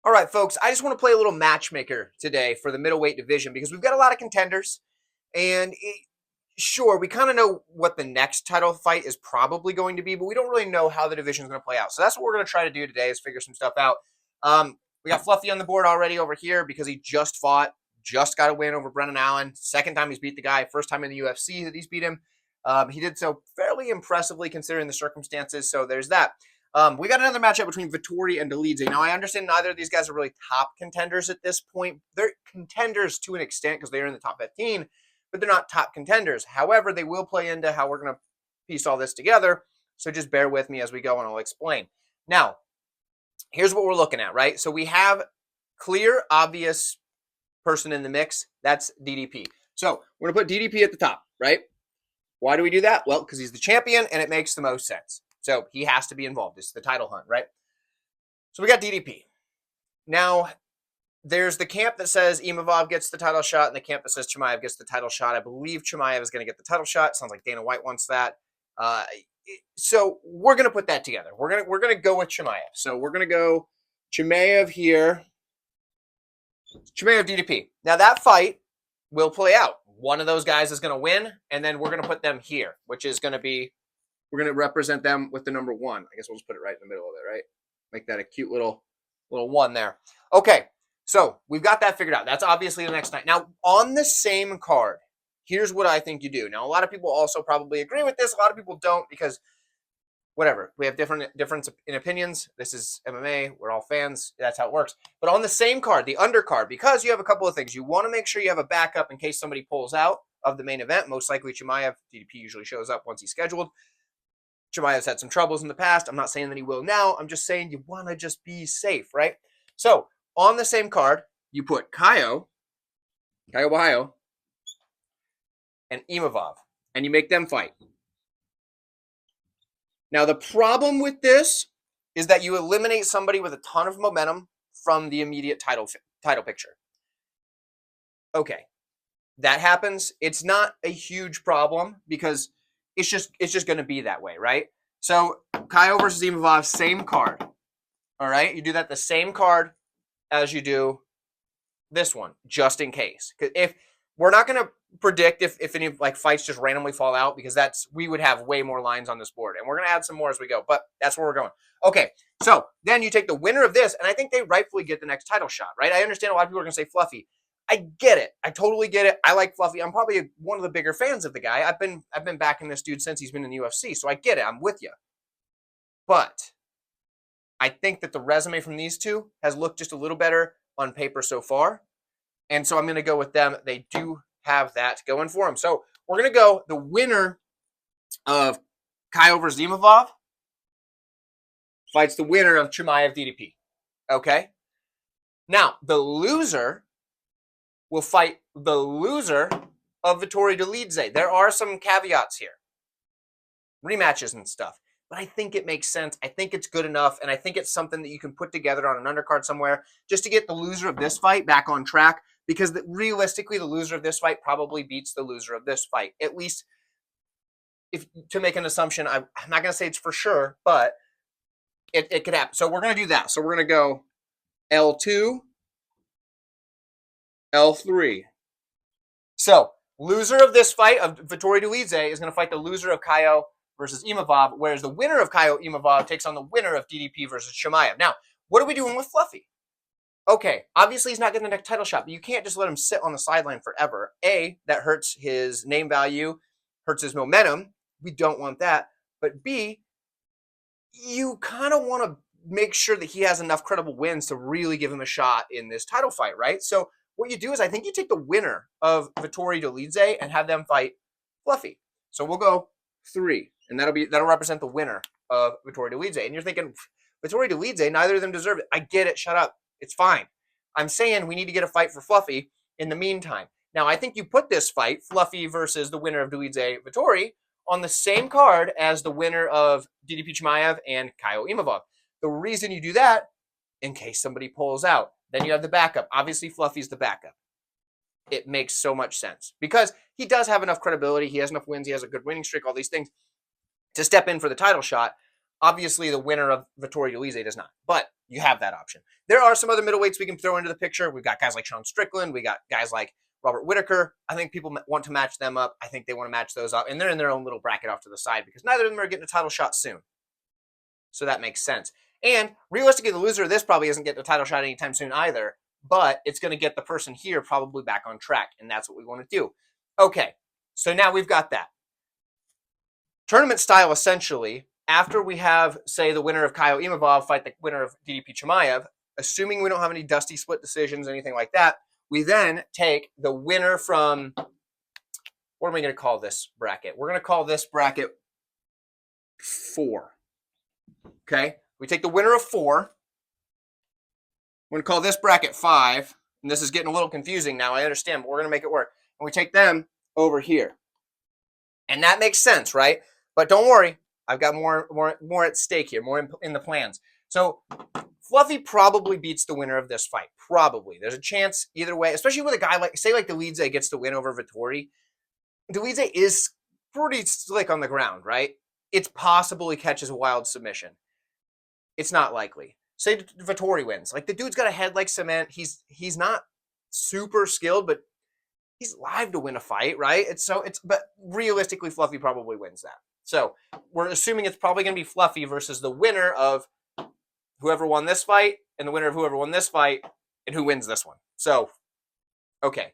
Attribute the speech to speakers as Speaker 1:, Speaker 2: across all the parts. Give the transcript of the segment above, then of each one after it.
Speaker 1: All right, folks, I just want to play a little matchmaker today for the middleweight division because we've got a lot of contenders. Sure, we kind of know what the next title fight is probably going to be, but we don't really know how the division is going to play out. So that's what we're going to try to do today is figure some stuff out. We got Fluffy on the board already over here because he just fought, just got a win over Brennan Allen. Second time he's beat the guy, first time in the UFC that he's beat him. He did so fairly impressively considering the circumstances, so there's that. We got another matchup between Vettori and Dolidze. Now, I understand neither of these guys are really top contenders at this point. They're contenders to an extent because they're in the top 15, but they're not top contenders. However, they will play into how we're going to piece all this together, so just bear with me as we go and I'll explain. Now, here's what we're looking at, right? So we have clear, obvious person in the mix. That's DDP. So we're going to put DDP at the top, right? Why do we do that? Well, because he's the champion and it makes the most sense. So he has to be involved. It's the title hunt, right? So we got DDP. Now, there's the camp that says Imavov gets the title shot and the camp that says Chimaev gets the title shot. I believe Chimaev is going to get the title shot. Sounds like Dana White wants that. So we're going to put that together. We're going to go with Chimaev. So we're going to go Chimaev here. Chimaev DDP. Now that fight will play out. One of those guys is going to win, and then we're going to put them here, which is going to be, we're going to represent them with the number 1. I guess we'll just put it right in the middle of it, right? Make that a cute little 1 there. Okay, so we've got that figured out. That's obviously the next night. Now, on the same card, here's what I think you do. Now, a lot of people also probably agree with this. A lot of people don't because, whatever, we have difference in opinions. This is MMA. We're all fans. That's how it works. But on the same card, the undercard, because you have a couple of things. You want to make sure you have a backup in case somebody pulls out of the main event. Most likely Chimaev. DDP usually shows up once he's scheduled. Chimaev's had some troubles in the past. I'm not saying that he will now. I'm just saying you want to just be safe, right? So on the same card, you put Caio Bahio, and Imavov, and you make them fight. Now, the problem with this is that you eliminate somebody with a ton of momentum from the immediate title picture. Okay, that happens. It's not a huge problem because it's just going to be that way, right? So Caio versus Imavov, same card. All right, you do that the same card as you do this one, just in case. If we're not going to predict if any like fights just randomly fall out because we would have way more lines on this board, and we're going to add some more as we go, but that's where we're going. Okay, so then you take the winner of this, and I think they rightfully get the next title shot, right? I understand a lot of people are going to say Fluffy. I get it. I totally get it. I like Fluffy. I'm probably one of the bigger fans of the guy. I've been backing this dude since he's been in the UFC, so I get it. I'm with you. But I think that the resume from these two has looked just a little better on paper so far, and so I'm going to go with them. They do have that going for them. So we're going to go the winner of Caio versus Imavov fights the winner of Chimaev DDP. Okay? Now, the loser will fight the loser of Vettori Dolidze. There are some caveats here. Rematches and stuff. But I think it makes sense. I think it's good enough, and I think it's something that you can put together on an undercard somewhere just to get the loser of this fight back on track, because realistically, the loser of this fight probably beats the loser of this fight. At least, if to make an assumption, I'm not going to say it's for sure, but it could happen. So we're going to do that. So we're going to go L2, L3. So loser of this fight of Vettori Dolidze is going to fight the loser of Caio versus Imavov, whereas the winner of Caio Imavov takes on the winner of DDP versus Chimaev. Now, what are we doing with Fluffy? Okay, obviously he's not getting the next title shot, but you can't just let him sit on the sideline forever. A, that hurts his name value, hurts his momentum. We don't want that. But B, you kind of want to make sure that he has enough credible wins to really give him a shot in this title fight, right? So what you do is I think you take the winner of Vettori Dolidze and have them fight Fluffy. So we'll go 3, and that'll represent the winner of Vettori Dolidze. And you're thinking, Vettori Dolidze, neither of them deserve it. I get it. Shut up. It's fine. I'm saying we need to get a fight for Fluffy in the meantime. Now, I think you put this fight, Fluffy versus the winner of Dolidze Vettori, on the same card as the winner of DDP Chimaev and Caio Imavov. The reason you do that, in case somebody pulls out, then you have the backup. Obviously, Fluffy's the backup. It makes so much sense because he does have enough credibility. He has enough wins. He has a good winning streak, all these things to step in for the title shot. Obviously, the winner of Vettori Dolidze does not, but you have that option. There are some other middleweights we can throw into the picture. We've got guys like Sean Strickland. We got guys like Robert Whitaker. I think people want to match them up. I think they want to match those up, and they're in their own little bracket off to the side because neither of them are getting a title shot soon. So that makes sense. And realistically, the loser of this probably isn't getting a title shot anytime soon either, but it's going to get the person here probably back on track, and that's what we want to do. Okay, so now we've got that. Tournament style, essentially, after we have, say, the winner of Kyle Imavov fight the winner of DDP Chimaev, assuming we don't have any dusty split decisions, anything like that, we then take the winner from, what are we going to call this bracket? We're going to call this bracket 4. Okay? We take the winner of 4. We're going to call this bracket 5. And this is getting a little confusing now. I understand, but we're going to make it work. And we take them over here. And that makes sense, right? But don't worry. I've got more at stake here, more in the plans. So Fluffy probably beats the winner of this fight. Probably. There's a chance either way, especially with a guy like, say, like Dolidze gets the win over Vettori. Dolidze is pretty slick on the ground, right? It's possible he catches a wild submission. It's not likely. Say Vettori wins. Like, the dude's got a head like cement. He's not super skilled, but he's live to win a fight, right? But realistically, Fluffy probably wins that. So we're assuming it's probably going to be Fluffy versus the winner of whoever won this fight and the winner of whoever won this fight and who wins this one. So, okay.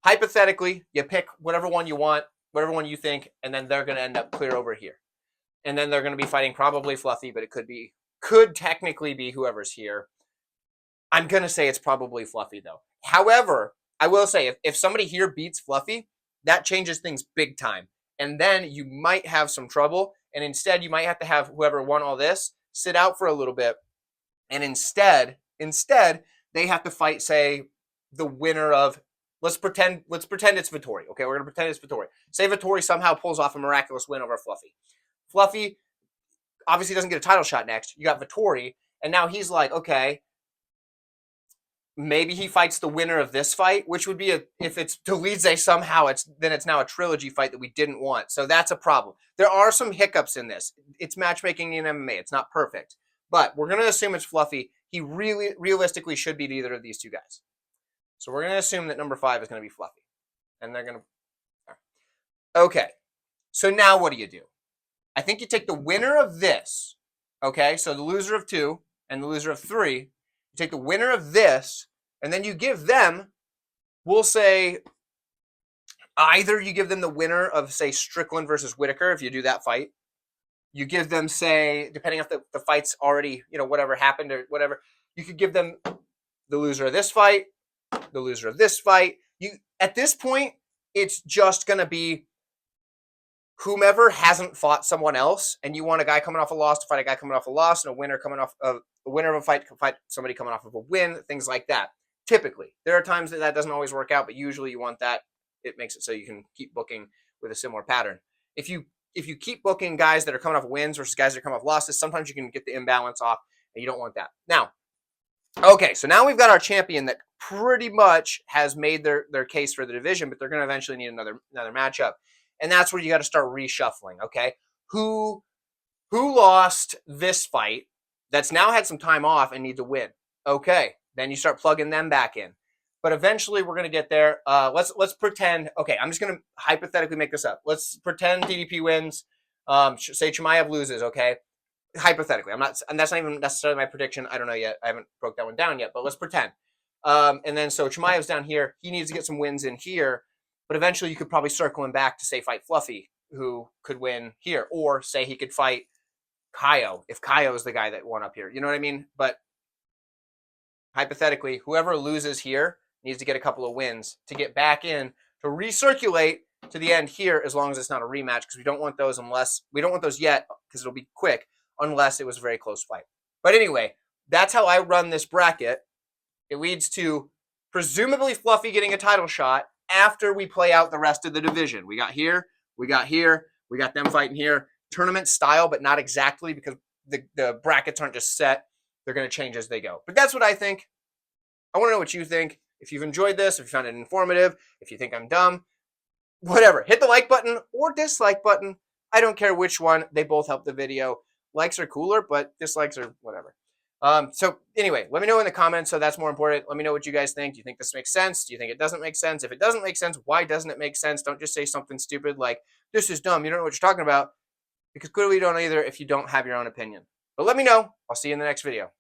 Speaker 1: Hypothetically, you pick whatever one you want, whatever one you think, and then they're going to end up clear over here. And then they're going to be fighting probably Fluffy, but it could technically be whoever's here. I'm going to say it's probably Fluffy, though. However, I will say, if somebody here beats Fluffy, that changes things big time. And then you might have some trouble. And instead, you might have to have whoever won all this sit out for a little bit. And instead, they have to fight, say, the winner of, let's pretend it's Vettori. Okay, we're going to pretend it's Vettori. Say Vettori somehow pulls off a miraculous win over Fluffy. Fluffy obviously doesn't get a title shot next. You got Vettori. And now he's like, okay, maybe he fights the winner of this fight, which would be if it's Dolidze somehow, then it's now a trilogy fight that we didn't want. So that's a problem. There are some hiccups in this. It's matchmaking in MMA. It's not perfect. But we're going to assume it's Fluffy. He really, realistically should beat either of these two guys. So we're going to assume that number 5 is going to be Fluffy. And they're going to... Okay. So now what do? I think you take the winner of this. Okay? So the loser of 2 and the loser of 3. You take the winner of this, and then you give them, we'll say, either you give them the winner of, say, Strickland versus Whitaker, if you do that fight. You give them, say, depending if the fight's already, whatever happened or whatever, you could give them the loser of this fight, the loser of this fight. At this point, it's just going to be whomever hasn't fought someone else, and you want a guy coming off a loss to fight a guy coming off a loss, and a winner of a fight to fight somebody coming off of a win, things like that. Typically, there are times that doesn't always work out, but usually you want that. It makes it so you can keep booking with a similar pattern. If you keep booking guys that are coming off wins versus guys that are coming off losses, sometimes you can get the imbalance off, and you don't want that. Now, okay, so now we've got our champion that pretty much has made their case for the division, but they're going to eventually need another matchup. And that's where you got to start reshuffling, okay? Who lost this fight that's now had some time off and needs a win? Okay, then you start plugging them back in. But eventually we're going to get there. Let's pretend, okay, I'm just going to hypothetically make this up. Let's pretend DDP wins. Say Chimaev loses, okay? Hypothetically. And that's not even necessarily my prediction. I don't know yet. I haven't broke that one down yet, but let's pretend. And then so Chimaev's down here. He needs to get some wins in here. But eventually you could probably circle him back to, say, fight Fluffy, who could win here. Or say he could fight Kaio, if Kaio is the guy that won up here. You know what I mean? But hypothetically, whoever loses here needs to get a couple of wins to get back in, to recirculate to the end here, as long as it's not a rematch, because we don't want those yet, because it'll be quick, unless it was a very close fight. But anyway, that's how I run this bracket. It leads to presumably Fluffy getting a title shot after we play out the rest of the division. We got here, we got them fighting here. Tournament style, but not exactly, because the brackets aren't just set. They're going to change as they go. But that's what I think. I want to know what you think. If you've enjoyed this, if you found it informative, if you think I'm dumb, whatever. Hit the like button or dislike button. I don't care which one. They both help the video. likes are cooler, but dislikes are whatever. So anyway, let me know in the comments. So that's more important. Let me know what you guys think. Do you think this makes sense? Do you think it doesn't make sense? If it doesn't make sense, why doesn't it make sense? Don't just say something stupid like, this is dumb. You don't know what you're talking about, because clearly you don't either if you don't have your own opinion. But let me know. I'll see you in the next video.